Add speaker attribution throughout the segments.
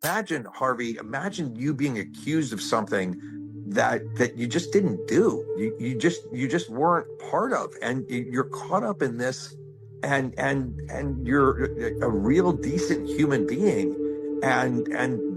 Speaker 1: imagine, Harvey, imagine you being accused of something that you just didn't do. You just weren't part of, and you're caught up in this, and you're a real decent human being, and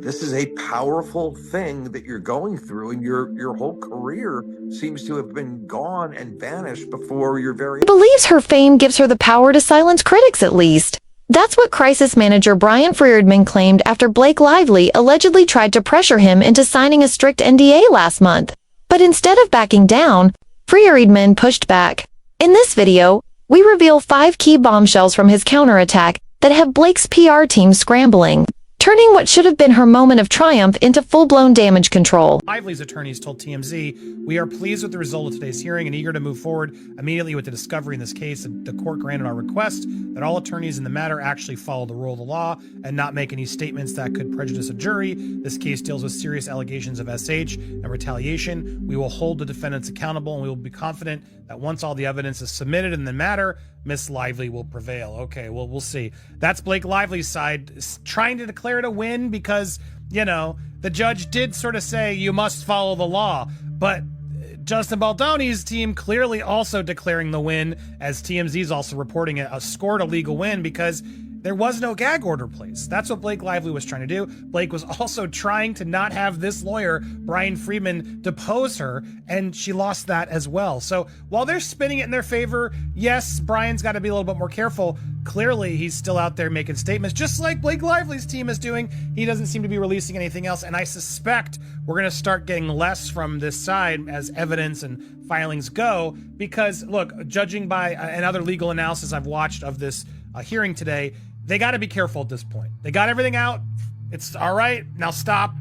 Speaker 1: this is a powerful thing that you're going through, and your whole career seems to have been gone and vanished before your very.
Speaker 2: Believes her fame gives her the power to silence critics, at least. That's what crisis manager Bryan Freedman claimed after Blake Lively allegedly tried to pressure him into signing a strict NDA last month. But instead of backing down, Freedman pushed back. In this video, we reveal 5 key bombshells from his counterattack that have Blake's PR team scrambling, turning what should have been her moment of triumph into full-blown damage control.
Speaker 3: Lively's attorneys told TMZ, "We are pleased with the result of today's hearing and eager to move forward immediately with the discovery in this case. The court granted our request that all attorneys in the matter actually follow the rule of the law and not make any statements that could prejudice a jury. This case deals with serious allegations of SH and retaliation. We will hold the defendants accountable, and we will be confident that once all the evidence is submitted in the matter, Miss Lively will prevail." Okay, well, we'll see. That's Blake Lively's side trying to declare it a win because, you know, the judge did sort of say you must follow the law. But Justin Baldoni's team clearly also declaring the win, as TMZ is also reporting it, scored a legal win because there was no gag order placed. That's what Blake Lively was trying to do. Blake was also trying to not have this lawyer, Bryan Freedman, depose her, and she lost that as well. So while they're spinning it in their favor, yes, Bryan's got to be a little bit more careful. Clearly, he's still out there making statements, just like Blake Lively's team is doing. He doesn't seem to be releasing anything else, and I suspect we're going to start getting less from this side as evidence and filings go, because, look, judging by another legal analysis I've watched of this hearing today, they got to be careful at this point. They got everything out. It's all right. Now stop.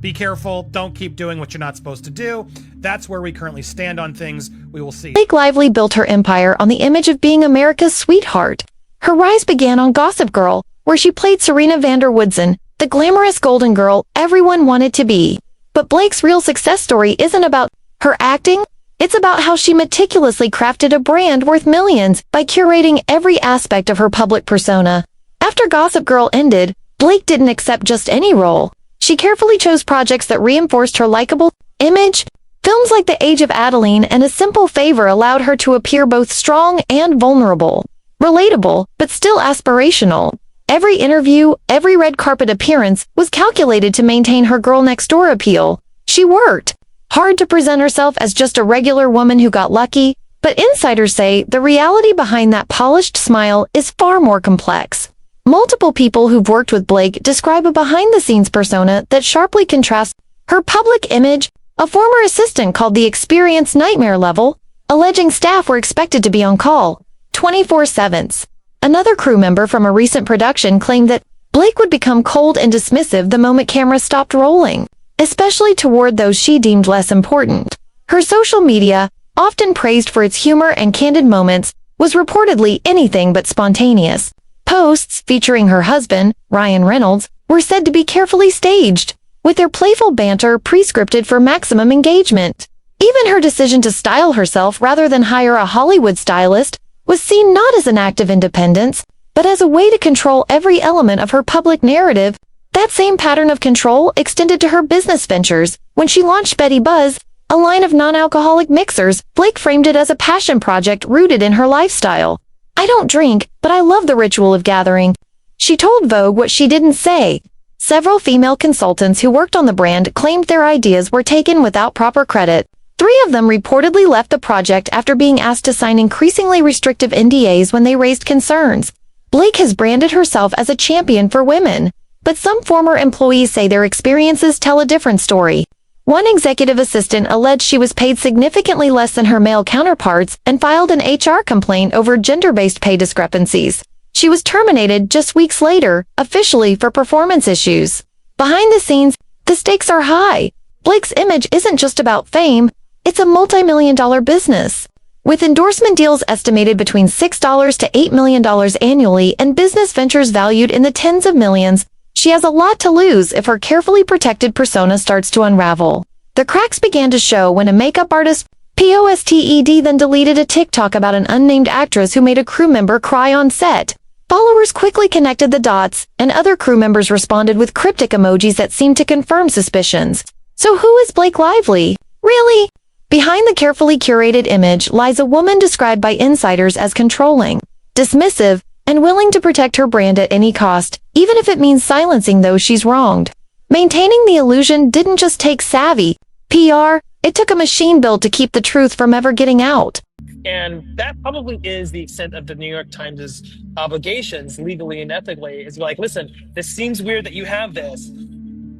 Speaker 3: Be careful. Don't keep doing what you're not supposed to do. That's where we currently stand on things. We will see.
Speaker 2: Blake Lively built her empire on the image of being America's sweetheart. Her rise began on Gossip Girl, where she played Serena van der Woodsen, the glamorous golden girl everyone wanted to be. But Blake's real success story isn't about her acting. It's about how she meticulously crafted a brand worth millions by curating every aspect of her public persona. After Gossip Girl ended, Blake didn't accept just any role. She carefully chose projects that reinforced her likable image. Films like The Age of Adeline and A Simple Favor allowed her to appear both strong and vulnerable. Relatable, but still aspirational. Every interview, every red carpet appearance was calculated to maintain her girl-next-door appeal. She worked hard to present herself as just a regular woman who got lucky, but insiders say the reality behind that polished smile is far more complex. Multiple people who've worked with Blake describe a behind-the-scenes persona that sharply contrasts her public image. A former assistant called the experience nightmare level, alleging staff were expected to be on call 24/7. Another crew member from a recent production claimed that Blake would become cold and dismissive the moment cameras stopped rolling, especially toward those she deemed less important. Her social media, often praised for its humor and candid moments, was reportedly anything but spontaneous. Posts featuring her husband, Ryan Reynolds, were said to be carefully staged, with their playful banter pre-scripted for maximum engagement. Even her decision to style herself rather than hire a Hollywood stylist was seen not as an act of independence, but as a way to control every element of her public narrative. That same pattern of control extended to her business ventures. When she launched Betty Buzz, a line of non-alcoholic mixers, Blake framed it as a passion project rooted in her lifestyle. "I don't drink, but I love the ritual of gathering." She told Vogue what she didn't say. Several female consultants who worked on the brand claimed their ideas were taken without proper credit. 3 of them reportedly left the project after being asked to sign increasingly restrictive NDAs when they raised concerns. Blake has branded herself as a champion for women, but some former employees say their experiences tell a different story. One executive assistant alleged she was paid significantly less than her male counterparts and filed an HR complaint over gender-based pay discrepancies. She was terminated just weeks later, officially for performance issues. Behind the scenes, the stakes are high. Blake's image isn't just about fame, it's a multi-million-dollar business. With endorsement deals estimated between $6 to $8 million annually and business ventures valued in the tens of millions, she has a lot to lose if her carefully protected persona starts to unravel. The cracks began to show when a makeup artist, posted, then deleted a TikTok about an unnamed actress who made a crew member cry on set. Followers quickly connected the dots, and other crew members responded with cryptic emojis that seemed to confirm suspicions. So who is Blake Lively? Really? Behind the carefully curated image lies a woman described by insiders as controlling, dismissive, and willing to protect her brand at any cost, even if it means silencing those she's wronged. Maintaining the illusion didn't just take savvy PR, it took a machine built to keep the truth from ever getting out.
Speaker 4: And that probably is the extent of the New York Times' obligations legally and ethically, is like, listen, this seems weird that you have this.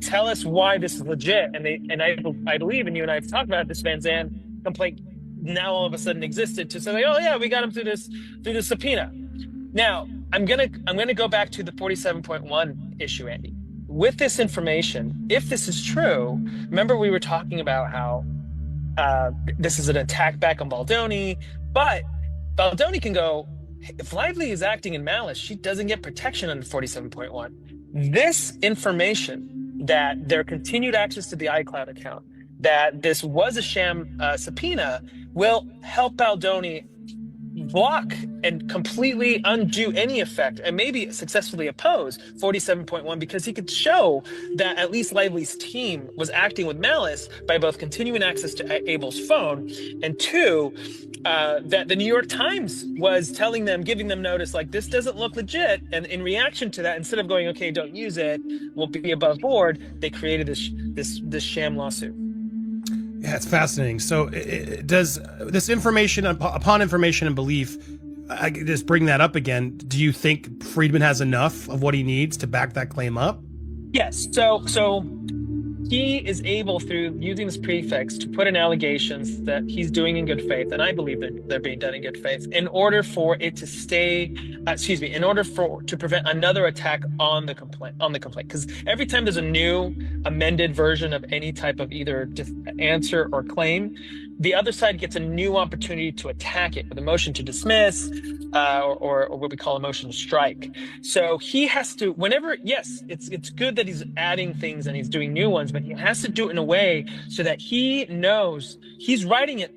Speaker 4: Tell us why this is legit. And I believe, and you and I have talked about this Van Zandt complaint now all of a sudden existed to say, like, oh yeah, we got him through this subpoena. Now, I'm gonna go back to the 47.1 issue, Andy. With this information, if this is true, remember we were talking about how this is an attack back on Baldoni, but Baldoni can go, if Lively is acting in malice, she doesn't get protection under 47.1. This information, that their continued access to the iCloud account, that this was a sham subpoena, will help Baldoni block and completely undo any effect and maybe successfully oppose 47.1, because he could show that at least Lively's team was acting with malice by both continuing access to Abel's phone, and two, that the New York Times was telling them, giving them notice, like, this doesn't look legit. And in reaction to that, instead of going, okay, don't use it, we'll be above board, they created this sham lawsuit.
Speaker 3: Yeah, it's fascinating. So does this information, upon information and belief, I just bring that up again, do you think Freedman has enough of what he needs to back that claim up?
Speaker 4: Yes. So he is able, through using this prefix, to put in allegations that he's doing in good faith, and I believe that they're being done in good faith, in order for it to to prevent another attack on the complaint. Because every time there's a new amended version of any type of either answer or claim, the other side gets a new opportunity to attack it with a motion to dismiss, or what we call a motion to strike. So he has to, whenever, yes, it's good that he's adding things and he's doing new ones, but he has to do it in a way so that he knows he's writing it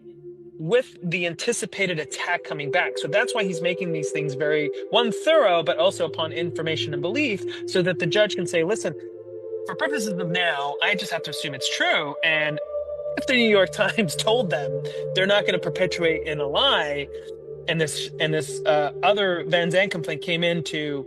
Speaker 4: with the anticipated attack coming back. So that's why he's making these things very, one, thorough, but also upon information and belief, so that the judge can say, listen, for purposes of now, I just have to assume it's true. And if the New York Times told them, they're not going to perpetuate in a lie. And this other Van Zandt complaint came in to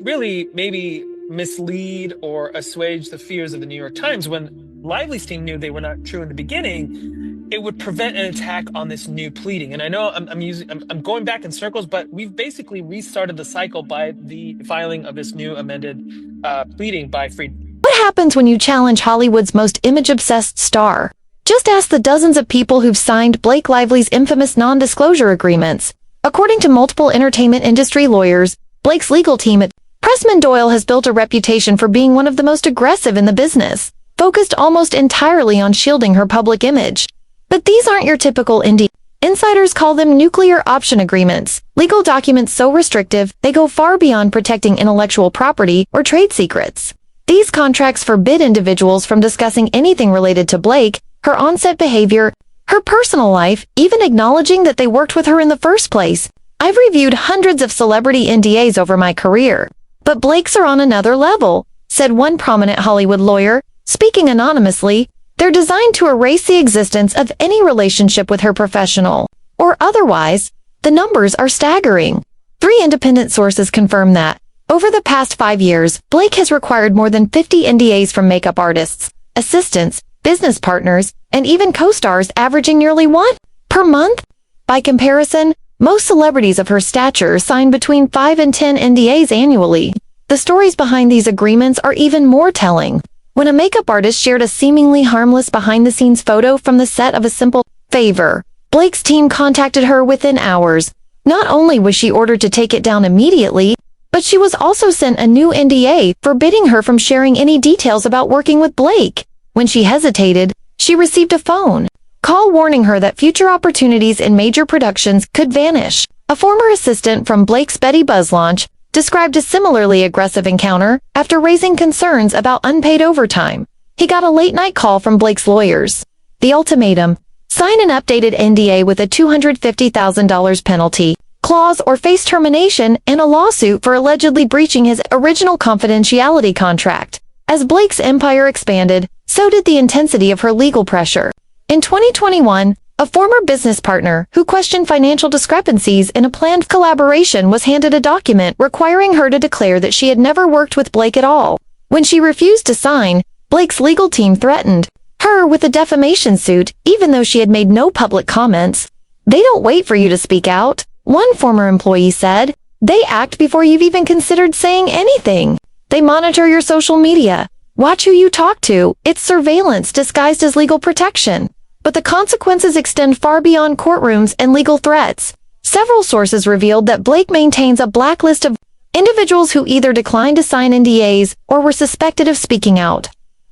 Speaker 4: really maybe mislead or assuage the fears of the New York Times, when Lively's team knew they were not true in the beginning. It would prevent an attack on this new pleading. And I know I'm going back in circles, but we've basically restarted the cycle by the filing of this new amended pleading by Freedman.
Speaker 2: What happens when you challenge Hollywood's most image-obsessed star? Just ask the dozens of people who've signed Blake Lively's infamous non-disclosure agreements. According to multiple entertainment industry lawyers, Blake's legal team at Pressman Doyle has built a reputation for being one of the most aggressive in the business, focused almost entirely on shielding her public image. But these aren't your typical NDA. Insiders call them nuclear option agreements, legal documents so restrictive they go far beyond protecting intellectual property or trade secrets. These contracts forbid individuals from discussing anything related to Blake, her on-set behavior, her personal life, even acknowledging that they worked with her in the first place. I've reviewed hundreds of celebrity NDAs over my career, but Blake's are on another level, said one prominent Hollywood lawyer, speaking anonymously. They're designed to erase the existence of any relationship with her, professional or otherwise. The numbers are staggering. 3 independent sources confirm that. Over the past 5 years, Blake has required more than 50 NDAs from makeup artists, assistants, business partners, and even co-stars, averaging nearly 1 per month. By comparison, most celebrities of her stature sign between 5 and 10 NDAs annually. The stories behind these agreements are even more telling. When a makeup artist shared a seemingly harmless behind-the-scenes photo from the set of a simple favor, Blake's team contacted her within hours. Not only was she ordered to take it down immediately, but she was also sent a new NDA forbidding her from sharing any details about working with Blake. When she hesitated, she received a phone call warning her that future opportunities in major productions could vanish. A former assistant from Blake's Betty Buzz launch described a similarly aggressive encounter after raising concerns about unpaid overtime. He got a late-night call from Blake's lawyers. The ultimatum: sign an updated NDA with a $250,000 penalty. clause or face termination and a lawsuit for allegedly breaching his original confidentiality contract. As Blake's empire expanded, so did the intensity of her legal pressure. In 2021, a former business partner who questioned financial discrepancies in a planned collaboration was handed a document requiring her to declare that she had never worked with Blake at all. When she refused to sign, Blake's legal team threatened her with a defamation suit, even though she had made no public comments. "They don't wait for you to speak out," one former employee said. "They act before you've even considered saying anything. They monitor your social media, watch who you talk to. It's surveillance disguised as legal protection." But the consequences extend far beyond courtrooms and legal threats. Several sources revealed that Blake maintains a blacklist of individuals who either declined to sign NDAs or were suspected of speaking out.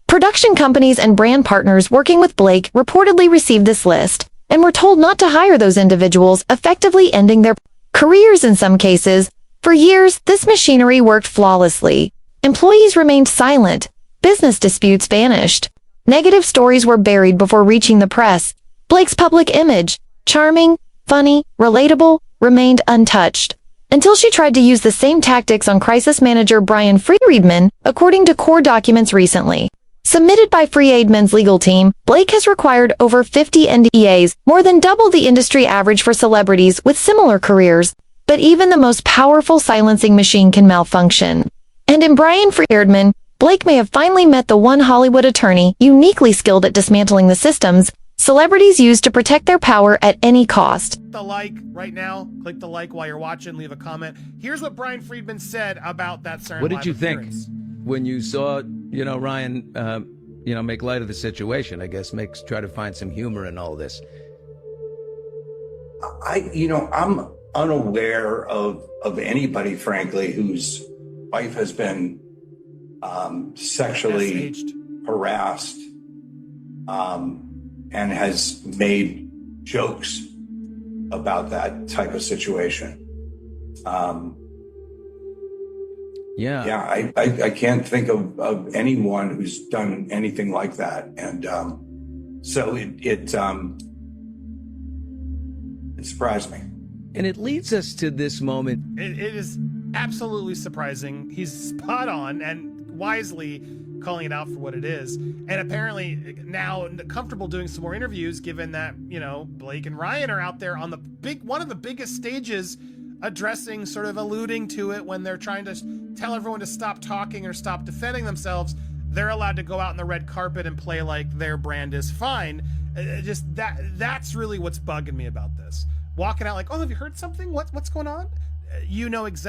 Speaker 2: Production companies and brand partners working with Blake reportedly received this list and were told not to hire those individuals, effectively ending their careers in some cases. For years, this machinery worked flawlessly. Employees remained silent. Business disputes vanished. Negative stories were buried before reaching the press. Blake's public image, charming, funny, relatable, remained untouched. Until she tried to use the same tactics on crisis manager Bryan Freedman, according to court documents recently submitted by Freedman's legal team. Blake has required over 50 NDAs, more than double the industry average for celebrities with similar careers. But even the most powerful silencing machine can malfunction. And in Bryan Freedman, Blake may have finally met the one Hollywood attorney uniquely skilled at dismantling the systems celebrities use to protect their power at any cost.
Speaker 3: The like right now. Click the like while you're watching. Leave a comment. Here's what Bryan Freedman said about that certain.
Speaker 5: What did you think when you saw, Ryan, make light of the situation? I guess try to find some humor in all this.
Speaker 1: I'm unaware of anybody, frankly, whose wife has been sexually harassed and has made jokes about that type of situation. I can't think of anyone who's done anything like that, and so it surprised me.
Speaker 5: And it leads us to this moment.
Speaker 3: It is absolutely surprising. He's spot on and wisely calling it out for what it is. And apparently now comfortable doing some more interviews, given that, Blake and Ryan are out there on one of the biggest stages, addressing, sort of alluding to it when they're trying to tell everyone to stop talking or stop defending themselves. They're allowed to go out on the red carpet and play like their brand is fine. That's really what's bugging me about this. Walking out like, "Oh, have you heard something? What's going on?" You know exactly